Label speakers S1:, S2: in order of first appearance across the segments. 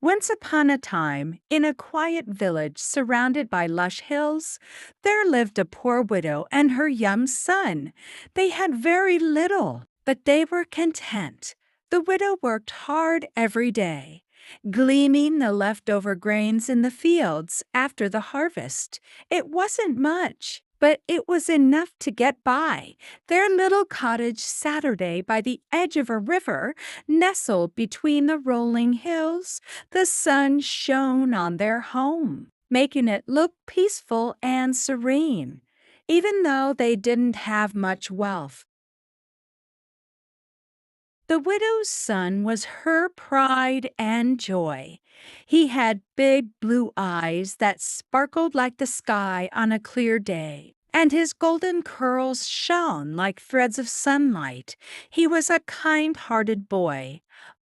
S1: Once upon a time, in a quiet village surrounded by lush hills, there lived a poor widow and her young son. They had very little, but they were content. The widow worked hard every day, gleaning the leftover grains in the fields after the harvest. It wasn't much, but it was enough to get by. Their little cottage Saturday by the edge of a river, nestled between the rolling hills, the sun shone on their home, making it look peaceful and serene, even though they didn't have much wealth. The widow's son was her pride and joy. He had big blue eyes that sparkled like the sky on a clear day, and his golden curls shone like threads of sunlight. He was a kind-hearted boy,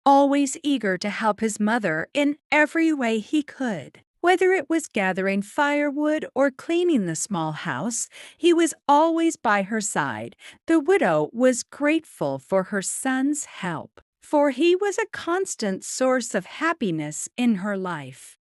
S1: always eager to help his mother in every way he could. Whether it was gathering firewood or cleaning the small house, he was always by her side. The widow was grateful for her son's help, for he was a constant source of happiness in her life.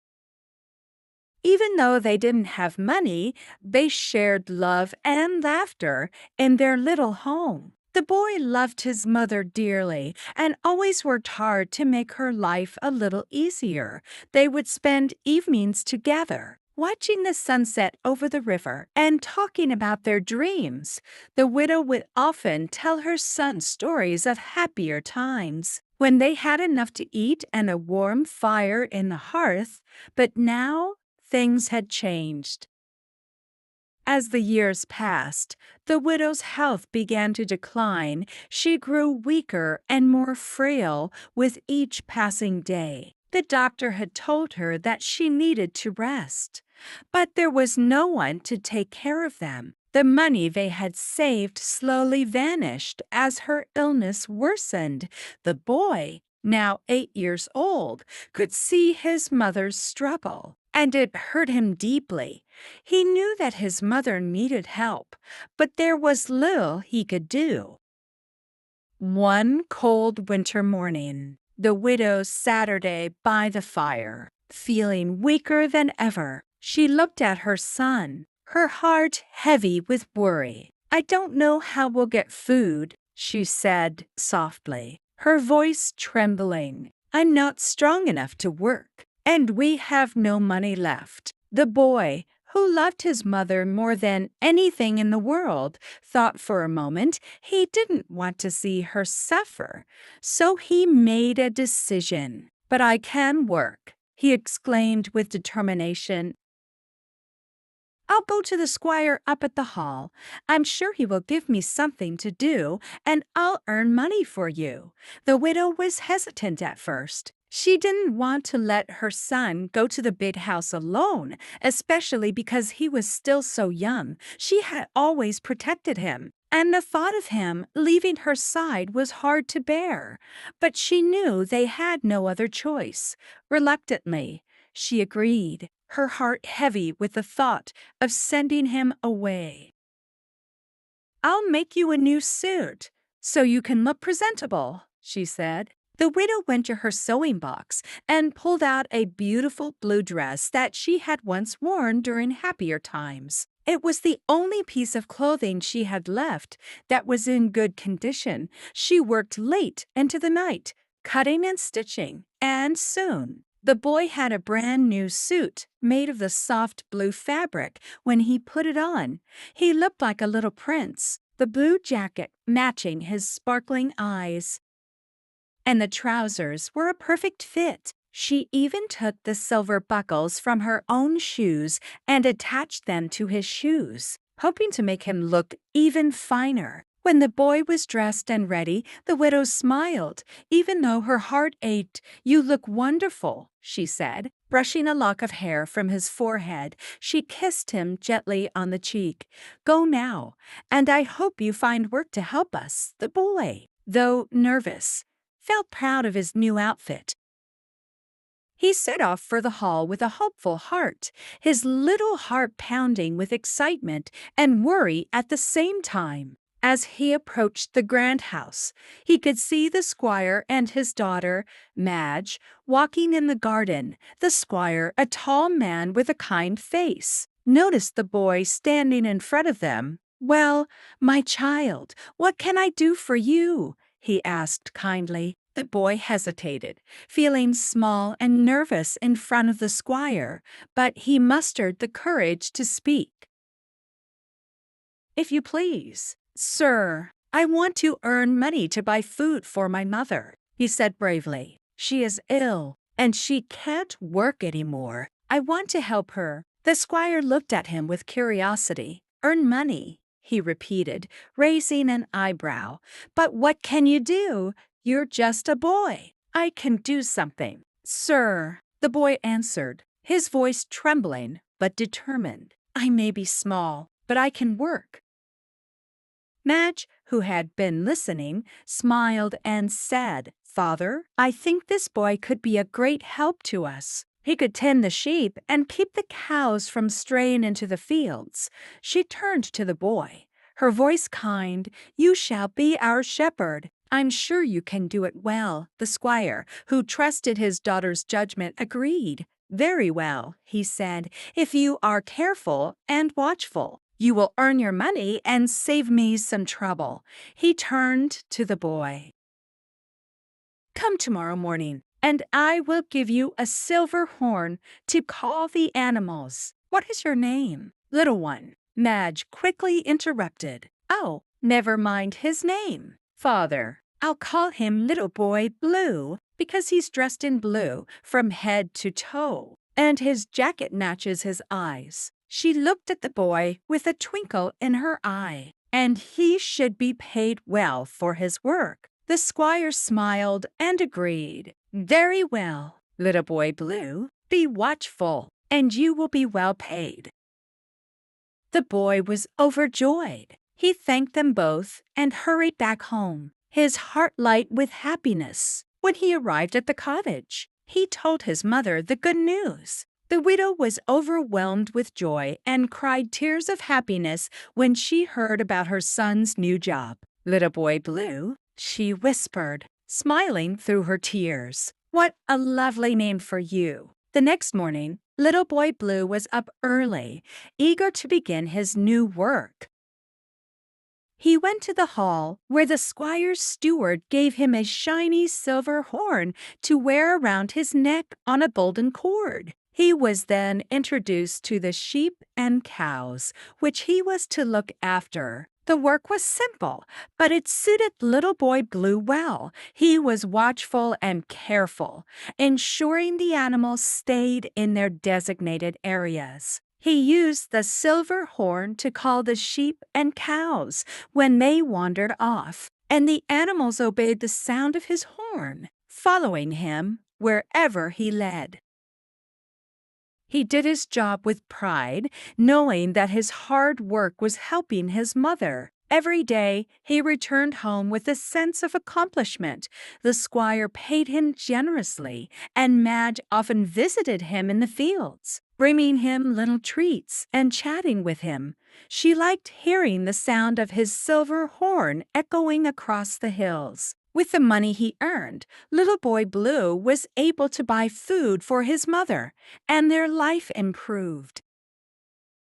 S1: Even though they didn't have money, they shared love and laughter in their little home. The boy loved his mother dearly and always worked hard to make her life a little easier. They would spend evenings together, watching the sunset over the river and talking about their dreams. The widow would often tell her son stories of happier times, when they had enough to eat and a warm fire in the hearth. But now things had changed. As the years passed, the widow's health began to decline. She grew weaker and more frail with each passing day. The doctor had told her that she needed to rest, but there was no one to take care of them. The money they had saved slowly vanished as her illness worsened. The boy, now 8 years old, could see his mother's struggle, and it hurt him deeply. He knew that his mother needed help, but there was little he could do. One cold winter morning, the widow Saturday by the fire, feeling weaker than ever, she looked at her son, her heart heavy with worry. "I don't know how we'll get food," she said softly, her voice trembling. "I'm not strong enough to work, and we have no money left." The boy, who loved his mother more than anything in the world, thought for a moment. He didn't want to see her suffer, so he made a decision. "But I can work," he exclaimed with determination. "I'll go to the squire up at the hall. I'm sure he will give me something to do, and I'll earn money for you." The widow was hesitant at first. She didn't want to let her son go to the big house alone, especially because he was still so young. She had always protected him, and the thought of him leaving her side was hard to bear. But she knew they had no other choice. Reluctantly, she agreed, her heart heavy with the thought of sending him away. "I'll make you a new suit, so you can look presentable," she said. The widow went to her sewing box and pulled out a beautiful blue dress that she had once worn during happier times. It was the only piece of clothing she had left that was in good condition. She worked late into the night, cutting and stitching, and soon the boy had a brand new suit made of the soft blue fabric. When he put it on, he looked like a little prince, the blue jacket matching his sparkling eyes, and the trousers were a perfect fit. She even took the silver buckles from her own shoes and attached them to his shoes, hoping to make him look even finer. When the boy was dressed and ready, the widow smiled, even though her heart ached. "You look wonderful," she said. Brushing a lock of hair from his forehead, she kissed him gently on the cheek. "Go now, and I hope you find work to help us." The boy, though nervous, felt proud of his new outfit. He set off for the hall with a hopeful heart, his little heart pounding with excitement and worry at the same time. As he approached the grand house, he could see the squire and his daughter, Madge, walking in the garden. The squire, a tall man with a kind face, noticed the boy standing in front of them. "Well, my child, what can I do for you?" he asked kindly. The boy hesitated, feeling small and nervous in front of the squire, but he mustered the courage to speak. "If you please, sir, I want to earn money to buy food for my mother," he said bravely. "She is ill, and she can't work anymore. I want to help her." The squire looked at him with curiosity. "Earn money," he repeated, raising an eyebrow. "But what can you do? You're just a boy." "I can do something, sir," the boy answered, his voice trembling but determined. "I may be small, but I can work." Madge, who had been listening, smiled and said, "Father, I think this boy could be a great help to us. He could tend the sheep and keep the cows from straying into the fields." She turned to the boy, her voice kind. "You shall be our shepherd. I'm sure you can do it well." The squire, who trusted his daughter's judgment, agreed. "Very well," he said. "If you are careful and watchful, you will earn your money and save me some trouble." He turned to the boy. "Come tomorrow morning, and I will give you a silver horn to call the animals." "What is your name?" "Little one," Madge quickly interrupted. "Oh, never mind his name, Father. I'll call him Little Boy Blue, because he's dressed in blue from head to toe, and his jacket matches his eyes." She looked at the boy with a twinkle in her eye. "And he should be paid well for his work." The squire smiled and agreed. "Very well, Little Boy Blue. Be watchful, and you will be well paid." The boy was overjoyed. He thanked them both and hurried back home, his heart light with happiness. When he arrived at the cottage, he told his mother the good news. The widow was overwhelmed with joy and cried tears of happiness when she heard about her son's new job. "Little Boy Blue," she whispered, smiling through her tears. "What a lovely name for you." The next morning, Little Boy Blue was up early, eager to begin his new work. He went to the hall, where the squire's steward gave him a shiny silver horn to wear around his neck on a golden cord. He was then introduced to the sheep and cows, which he was to look after. The work was simple, but it suited Little Boy Blue well. He was watchful and careful, ensuring the animals stayed in their designated areas. He used the silver horn to call the sheep and cows when they wandered off, and the animals obeyed the sound of his horn, following him wherever he led. He did his job with pride, knowing that his hard work was helping his mother. Every day, he returned home with a sense of accomplishment. The squire paid him generously, and Madge often visited him in the fields, bringing him little treats and chatting with him. She liked hearing the sound of his silver horn echoing across the hills. With the money he earned, Little Boy Blue was able to buy food for his mother, and their life improved.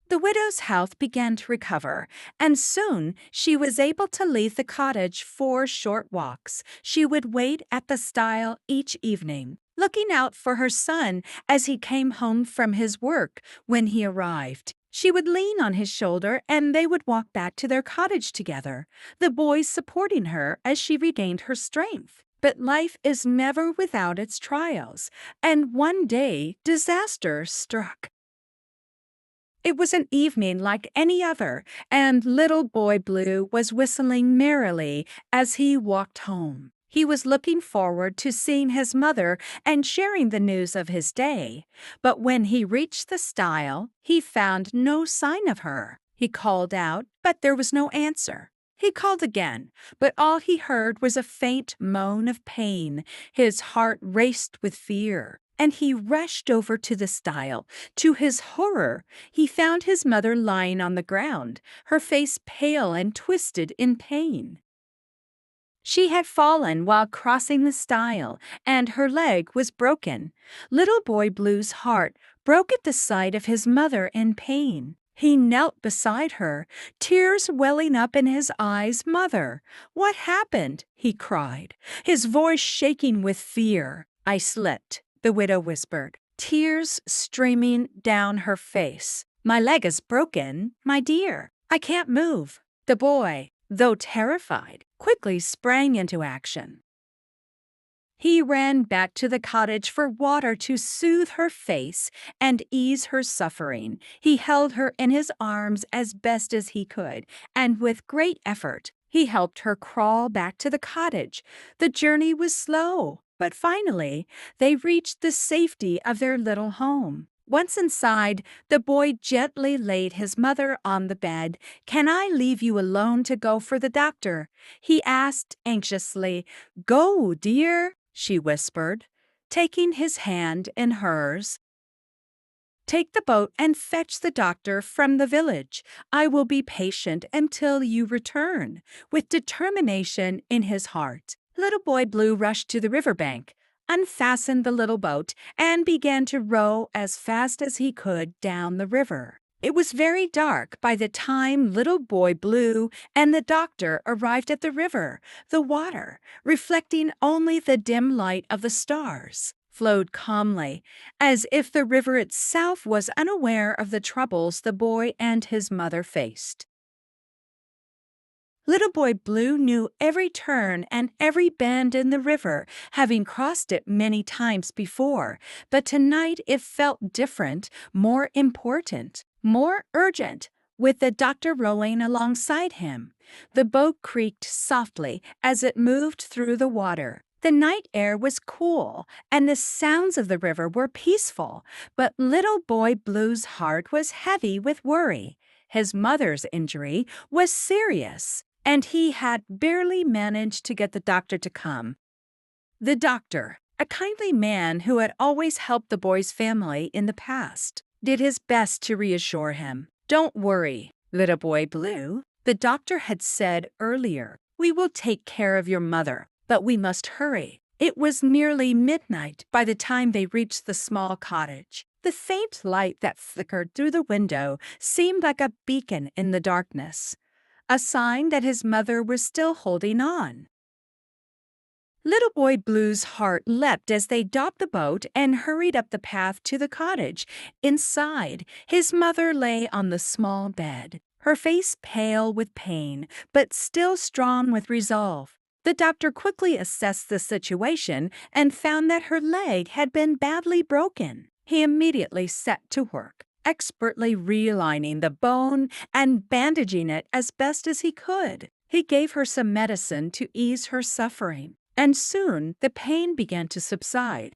S1: The widow's health began to recover, and soon she was able to leave the cottage for short walks. She would wait at the stile each evening, looking out for her son as he came home from his work. When he arrived, she would lean on his shoulder and they would walk back to their cottage together, the boys supporting her as she regained her strength. But life is never without its trials, and one day disaster struck. It was an evening like any other, and Little Boy Blue was whistling merrily as he walked home. He was looking forward to seeing his mother and sharing the news of his day. But when he reached the stile, he found no sign of her. He called out, but there was no answer. He called again, but all he heard was a faint moan of pain. His heart raced with fear. and he rushed over to the stile. To his horror, he found his mother lying on the ground, her face pale and twisted in pain. She had fallen while crossing the stile, and her leg was broken. Little Boy Blue's heart broke at the sight of his mother in pain. He knelt beside her, tears welling up in his eyes. "Mother, what happened?" he cried, his voice shaking with fear. "I slipped," the widow whispered, tears streaming down her face. "My leg is broken, my dear. I can't move." The boy, though terrified, quickly sprang into action. He ran back to the cottage for water to soothe her face and ease her suffering. He held her in his arms as best as he could, and with great effort, he helped her crawl back to the cottage. The journey was slow, but finally, they reached the safety of their little home. Once inside, the boy gently laid his mother on the bed. "Can I leave you alone to go for the doctor?" he asked anxiously. "Go, dear," she whispered, taking his hand in hers. "Take the boat and fetch the doctor from the village. I will be patient until you return." With determination in his heart, Little Boy Blue rushed to the riverbank, unfastened the little boat, and began to row as fast as he could down the river. It was very dark by the time Little Boy Blue and the doctor arrived at the river. The water, reflecting only the dim light of the stars, flowed calmly, as if the river itself was unaware of the troubles the boy and his mother faced. Little Boy Blue knew every turn and every bend in the river, having crossed it many times before, but tonight it felt different, more important, more urgent, with the doctor rowing alongside him. The boat creaked softly as it moved through the water. The night air was cool, and the sounds of the river were peaceful, but Little Boy Blue's heart was heavy with worry. His mother's injury was serious, and he had barely managed to get the doctor to come. The doctor, a kindly man who had always helped the boy's family in the past, did his best to reassure him. "Don't worry, Little Boy Blue," the doctor had said earlier. "We will take care of your mother, but we must hurry." It was nearly midnight by the time they reached the small cottage. The faint light that flickered through the window seemed like a beacon in the darkness, a sign that his mother was still holding on. Little Boy Blue's heart leapt as they docked the boat and hurried up the path to the cottage. Inside, his mother lay on the small bed, her face pale with pain, but still strong with resolve. The doctor quickly assessed the situation and found that her leg had been badly broken. He immediately set to work, expertly realigning the bone and bandaging it as best as he could. He gave her some medicine to ease her suffering, and soon the pain began to subside.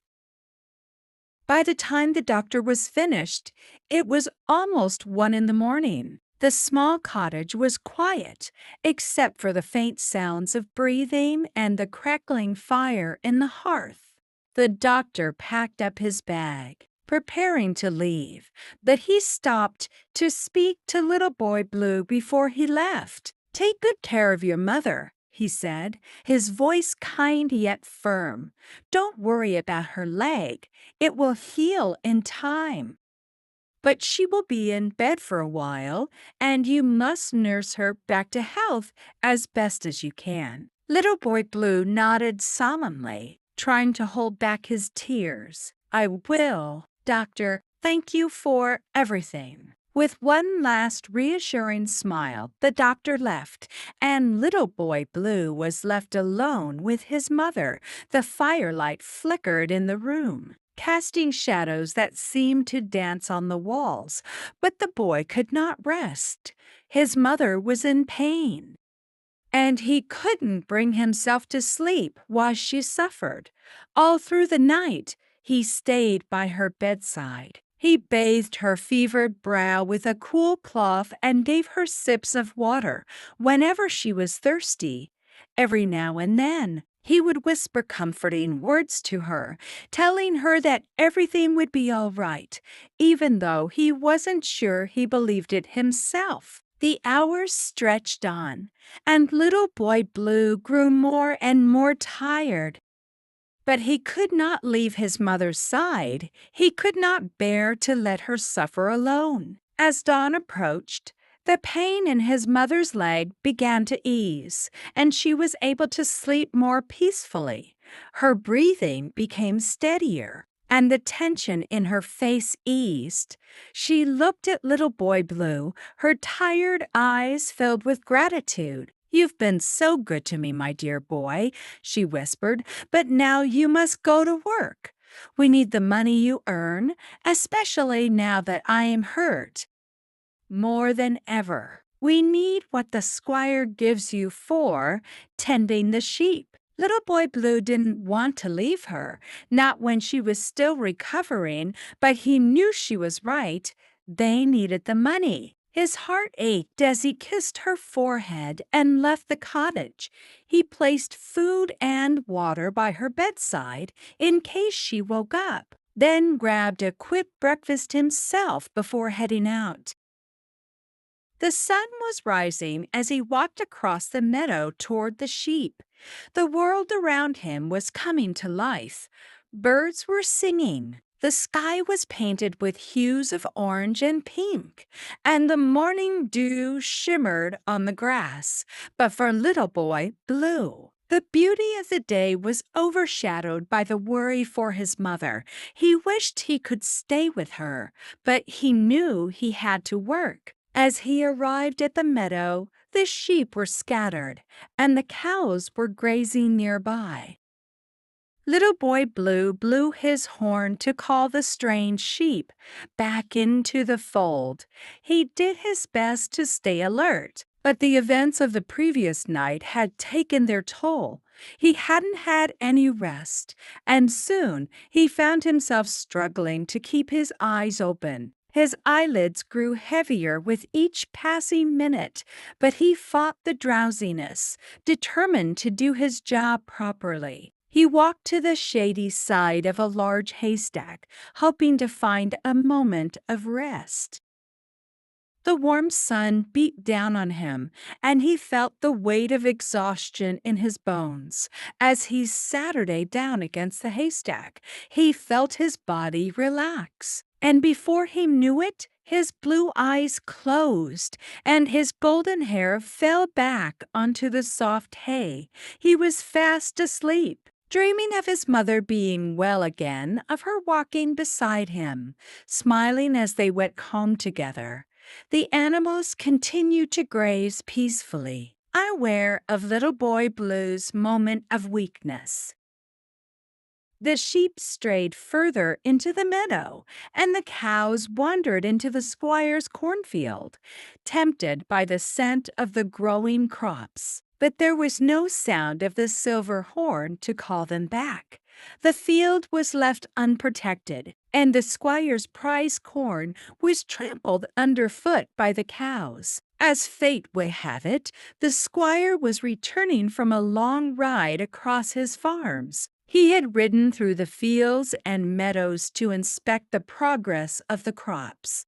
S1: By the time the doctor was finished, it was almost 1 in the morning. The small cottage was quiet, except for the faint sounds of breathing and the crackling fire in the hearth. The doctor packed up his bag, preparing to leave, but he stopped to speak to Little Boy Blue before he left. "Take good care of your mother," he said, his voice kind yet firm. "Don't worry about her leg. It will heal in time. But she will be in bed for a while, and you must nurse her back to health as best as you can." Little Boy Blue nodded solemnly, trying to hold back his tears. "I will, doctor. Thank you for everything." With one last reassuring smile, the doctor left, and Little Boy Blue was left alone with his mother. The firelight flickered in the room, casting shadows that seemed to dance on the walls, but the boy could not rest. His mother was in pain, and he couldn't bring himself to sleep while she suffered. All through the night, he stayed by her bedside. He bathed her fevered brow with a cool cloth and gave her sips of water whenever she was thirsty. Every now and then, He would whisper comforting words to her, telling her that everything would be all right, even though he wasn't sure he believed it himself. The hours stretched on, and Little Boy Blue grew more and more tired. But he could not leave his mother's side. He could not bear to let her suffer alone. As dawn approached, the pain in his mother's leg began to ease, and she was able to sleep more peacefully. Her breathing became steadier, and the tension in her face eased. She looked at Little Boy Blue, her tired eyes filled with gratitude. "You've been so good to me, my dear boy," she whispered, "but now you must go to work. We need the money you earn, especially now that I am hurt. More than ever, we need what the squire gives you for tending the sheep." Little Boy Blue didn't want to leave her, not when she was still recovering, but he knew she was right. They needed the money. His heart ached as he kissed her forehead and left the cottage. He placed food and water by her bedside in case she woke up, then grabbed a quick breakfast himself before heading out. The sun was rising as he walked across the meadow toward the sheep. The world around him was coming to life. Birds were singing. The sky was painted with hues of orange and pink, and the morning dew shimmered on the grass. But for Little Boy Blue, the beauty of the day was overshadowed by the worry for his mother. He wished he could stay with her, but he knew he had to work. As he arrived at the meadow, the sheep were scattered, and the cows were grazing nearby. Little Boy Blue blew his horn to call the strange sheep back into the fold. He did his best to stay alert, but the events of the previous night had taken their toll. He hadn't had any rest, and soon he found himself struggling to keep his eyes open. His eyelids grew heavier with each passing minute, but he fought the drowsiness, determined to do his job properly. He walked to the shady side of a large haystack, hoping to find a moment of rest. The warm sun beat down on him, and he felt the weight of exhaustion in his bones. As he Saturday down against the haystack, he felt his body relax. And before he knew it, his blue eyes closed, and his golden hair fell back onto the soft hay. He was fast asleep, dreaming of his mother being well again, of her walking beside him, smiling as they went home together. The animals continued to graze peacefully, unaware of Little Boy Blue's moment of weakness. The sheep strayed further into the meadow, and the cows wandered into the squire's cornfield, tempted by the scent of the growing crops. But there was no sound of the silver horn to call them back. The field was left unprotected, and the squire's prize corn was trampled underfoot by the cows. As fate would have it, the squire was returning from a long ride across his farms. He had ridden through the fields and meadows to inspect the progress of the crops.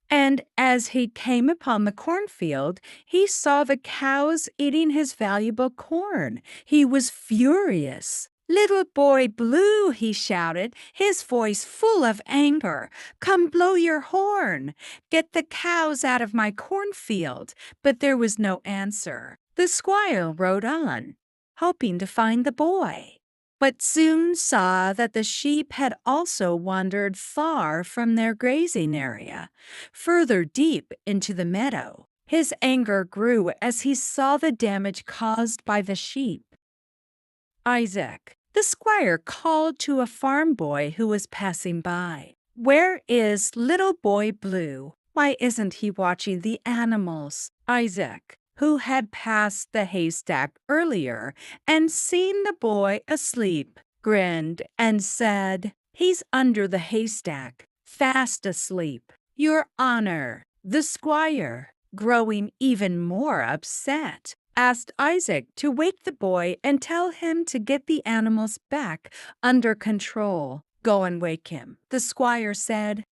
S1: And as he came upon the cornfield, he saw the cows eating his valuable corn. He was furious. "Little Boy Blue," he shouted, his voice full of anger, "come blow your horn. Get the cows out of my cornfield." But there was no answer. The squire rode on, hoping to find the boy, but soon saw that the sheep had also wandered far from their grazing area, further deep into the meadow. His anger grew as he saw the damage caused by the sheep. "Isaac," the squire called to a farm boy who was passing by, "where is Little Boy Blue? Why isn't he watching the animals?" Isaac, who had passed the haystack earlier and seen the boy asleep, grinned and said, "He's under the haystack, fast asleep." "Your honor," the squire, growing even more upset, asked Isaac to wake the boy and tell him to get the animals back under control. Go and wake him, the squire said.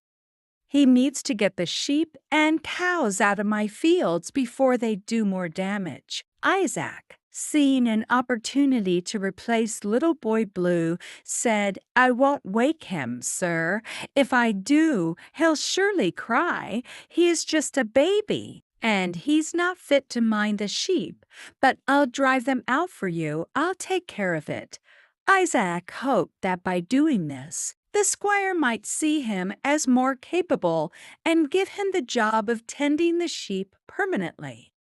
S1: He needs to get the sheep and cows out of my fields before they do more damage. Isaac, seeing an opportunity to replace Little Boy Blue, said, I won't wake him, sir. If I do, he'll surely cry. He is just a baby, and he's not fit to mind the sheep. But I'll drive them out for you. I'll take care of it. Isaac hoped that by doing this, the squire might see him as more capable and give him the job of tending the sheep permanently.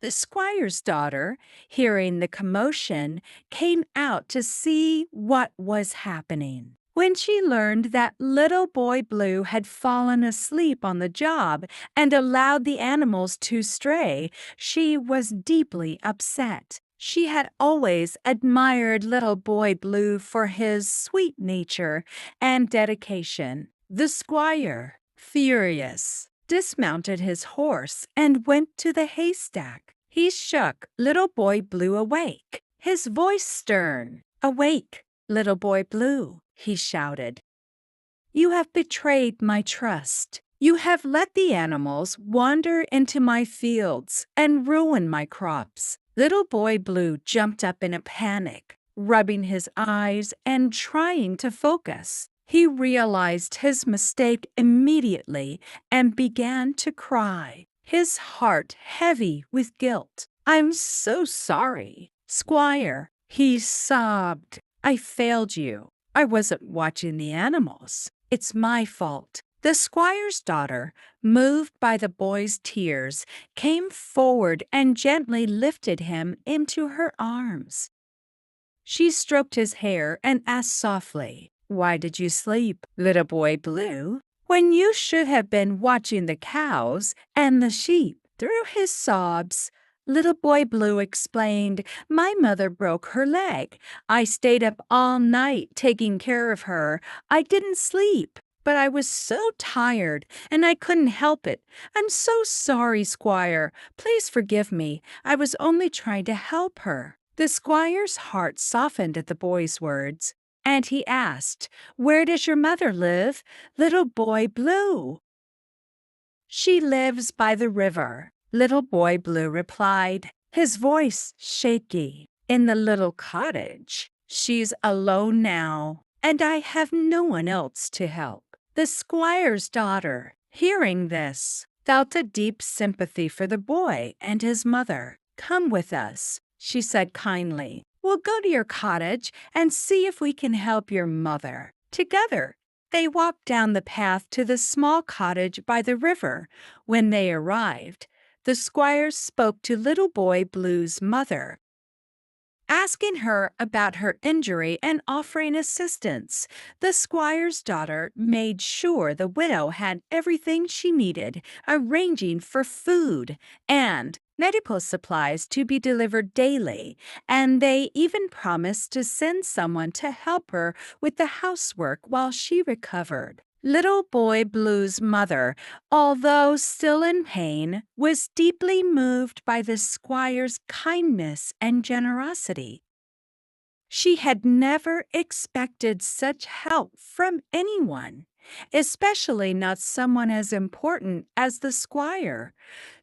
S1: The squire's daughter, hearing the commotion, came out to see what was happening. When she learned that Little Boy Blue had fallen asleep on the job and allowed the animals to stray, she was deeply upset. She had always admired Little Boy Blue for his sweet nature and dedication. The squire, furious, dismounted his horse and went to the haystack. He shook Little Boy Blue awake, his voice stern. Awake, Little Boy Blue, he shouted. You have betrayed my trust. You have let the animals wander into my fields and ruin my crops. Little Boy Blue jumped up in a panic, rubbing his eyes and trying to focus. He realized his mistake immediately and began to cry, his heart heavy with guilt. I'm so sorry, Squire, he sobbed. I failed you. I wasn't watching the animals. It's my fault. The squire's daughter, moved by the boy's tears, came forward and gently lifted him into her arms. She stroked his hair and asked softly, Why did you sleep, Little Boy Blue, when you should have been watching the cows and the sheep? Through his sobs, Little Boy Blue explained, My mother broke her leg. I stayed up all night taking care of her. I didn't sleep, but I was so tired and I couldn't help it. I'm so sorry, Squire. Please forgive me. I was only trying to help her. The squire's heart softened at the boy's words, and he asked, Where does your mother live, Little Boy Blue? She lives by the river, Little Boy Blue replied, his voice shaky. In the little cottage. She's alone now, and I have no one else to help. The squire's daughter, hearing this, felt a deep sympathy for the boy and his mother. Come with us, she said kindly. We'll go to your cottage and see if we can help your mother. Together, they walked down the path to the small cottage by the river. When they arrived, the squire spoke to Little Boy Blue's mother, asking her about her injury and offering assistance. The squire's daughter made sure the widow had everything she needed, arranging for food and medical supplies to be delivered daily, and they even promised to send someone to help her with the housework while she recovered. Little Boy Blue's mother, although still in pain, was deeply moved by the squire's kindness and generosity. She had never expected such help from anyone, especially not someone as important as the squire.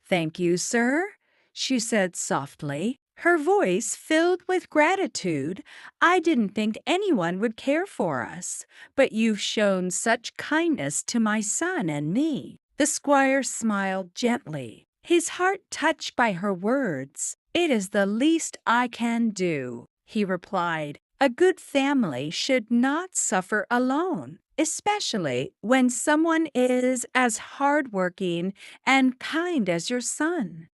S1: Thank you, sir, she said softly, her voice filled with gratitude. I didn't think anyone would care for us, but you've shown such kindness to my son and me. The squire smiled gently, his heart touched by her words. It is the least I can do, he replied. A good family should not suffer alone, especially when someone is as hardworking and kind as your son.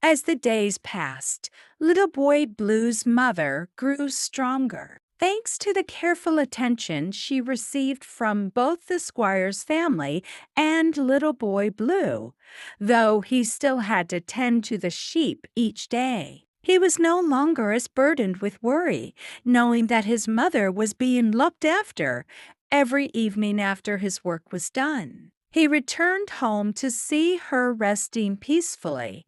S1: As the days passed, Little Boy Blue's mother grew stronger, thanks to the careful attention she received from both the squire's family and Little Boy Blue, though he still had to tend to the sheep each day. He was no longer as burdened with worry, knowing that his mother was being looked after every evening after his work was done. He returned home to see her resting peacefully,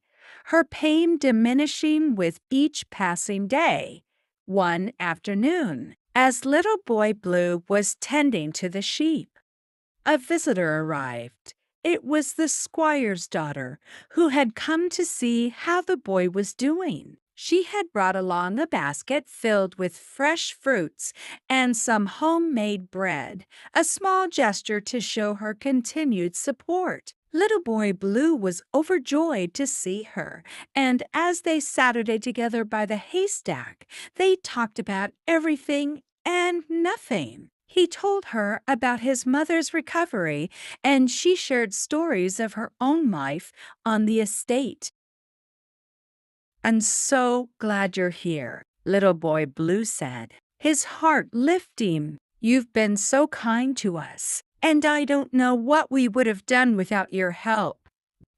S1: her pain diminishing with each passing day. One afternoon, as little boy Blue was tending to the sheep, a visitor arrived. It was the squire's daughter, who had come to see how the boy was doing. She had brought along a basket filled with fresh fruits and some homemade bread, a small gesture to show her continued support. Little boy Blue was overjoyed to see her, and as they Saturday together by the haystack, they talked about everything and nothing. He told her about his mother's recovery, and she shared stories of her own life on the estate. "I'm so glad you're here," little boy Blue said, his heart lifting. "You've been so kind to us, and I don't know what we would have done without your help."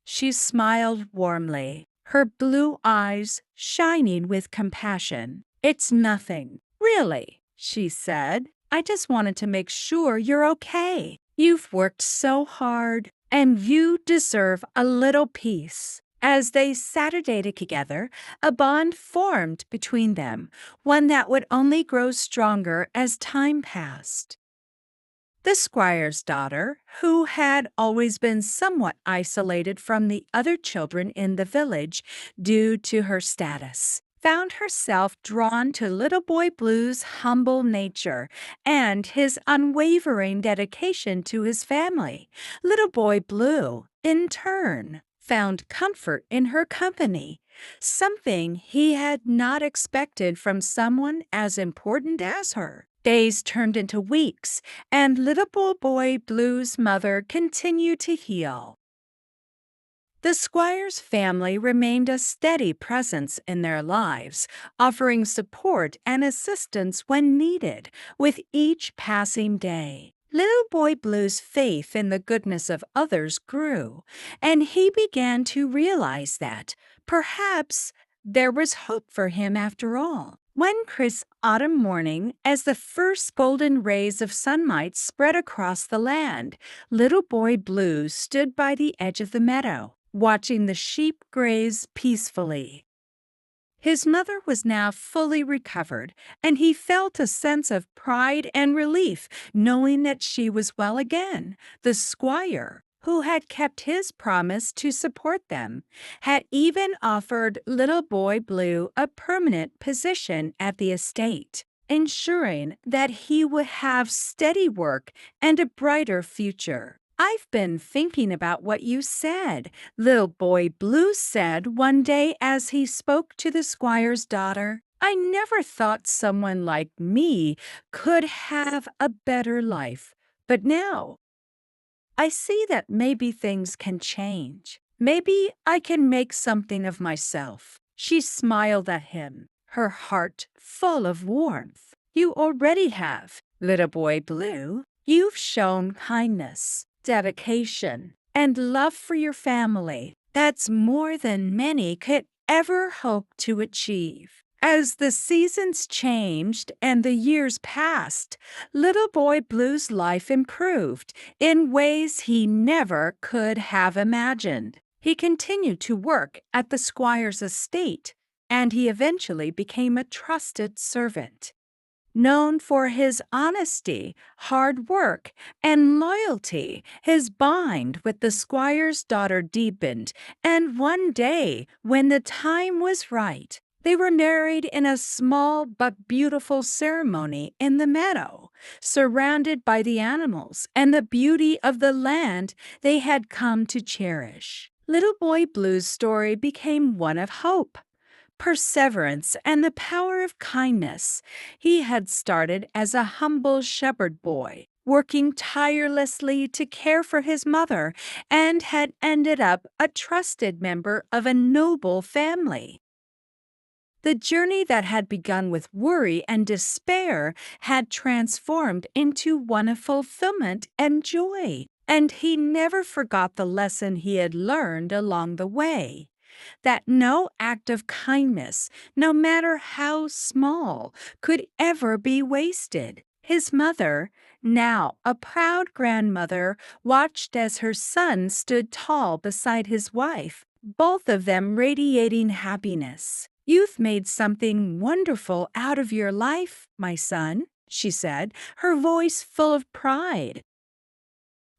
S1: She smiled warmly, her blue eyes shining with compassion. "It's nothing, really," she said. "I just wanted to make sure you're okay. You've worked so hard, and you deserve a little peace." As they Saturday together, a bond formed between them, one that would only grow stronger as time passed. The squire's daughter, who had always been somewhat isolated from the other children in the village due to her status, found herself drawn to little boy Blue's humble nature and his unwavering dedication to his family. Little boy Blue, in turn, found comfort in her company, something he had not expected from someone as important as her. Days turned into weeks, and little boy Blue's mother continued to heal. The squire's family remained a steady presence in their lives, offering support and assistance when needed, with each passing day. Little boy Blue's faith in the goodness of others grew, and he began to realize that, perhaps, there was hope for him after all. One crisp autumn morning, as the first golden rays of sunlight spread across the land, little boy Blue stood by the edge of the meadow, watching the sheep graze peacefully. His mother was now fully recovered, and he felt a sense of pride and relief knowing that she was well again. The squire, who had kept his promise to support them, had even offered little boy Blue a permanent position at the estate, ensuring that he would have steady work and a brighter future. "I've been thinking about what you said," little boy Blue said one day as he spoke to the squire's daughter. "I never thought someone like me could have a better life, but now I see that maybe things can change. Maybe I can make something of myself." She smiled at him, her heart full of warmth. "You already have, little boy Blue. You've shown kindness, dedication, and love for your family. That's more than many could ever hope to achieve." As the seasons changed and the years passed, little boy Blue's life improved in ways he never could have imagined. He continued to work at the squire's estate, and he eventually became a trusted servant. Known for his honesty, hard work, and loyalty, his bond with the squire's daughter deepened, and one day, when the time was right, they were married in a small but beautiful ceremony in the meadow, surrounded by the animals and the beauty of the land they had come to cherish. Little boy Blue's story became one of hope, perseverance, and the power of kindness. He had started as a humble shepherd boy, working tirelessly to care for his mother, and had ended up a trusted member of a noble family. The journey that had begun with worry and despair had transformed into one of fulfillment and joy, and he never forgot the lesson he had learned along the way: that no act of kindness, no matter how small, could ever be wasted. His mother, now a proud grandmother, watched as her son stood tall beside his wife, both of them radiating happiness. "You've made something wonderful out of your life, my son," she said, her voice full of pride.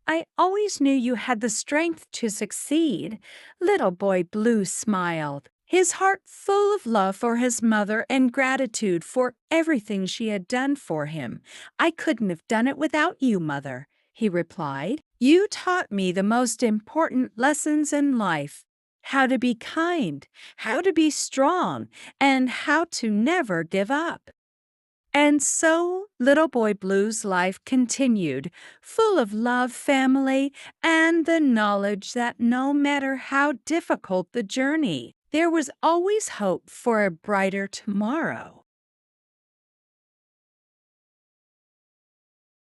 S1: "I always knew you had the strength to succeed." Little Boy Blue smiled, his heart full of love for his mother and gratitude for everything she had done for him. "I couldn't have done it without you, Mother," he replied. "You taught me the most important lessons in life: how to be kind, how to be strong, and how to never give up." And so Little Boy Blue's life continued, full of love, family, and the knowledge that no matter how difficult the journey, there was always hope for a brighter tomorrow.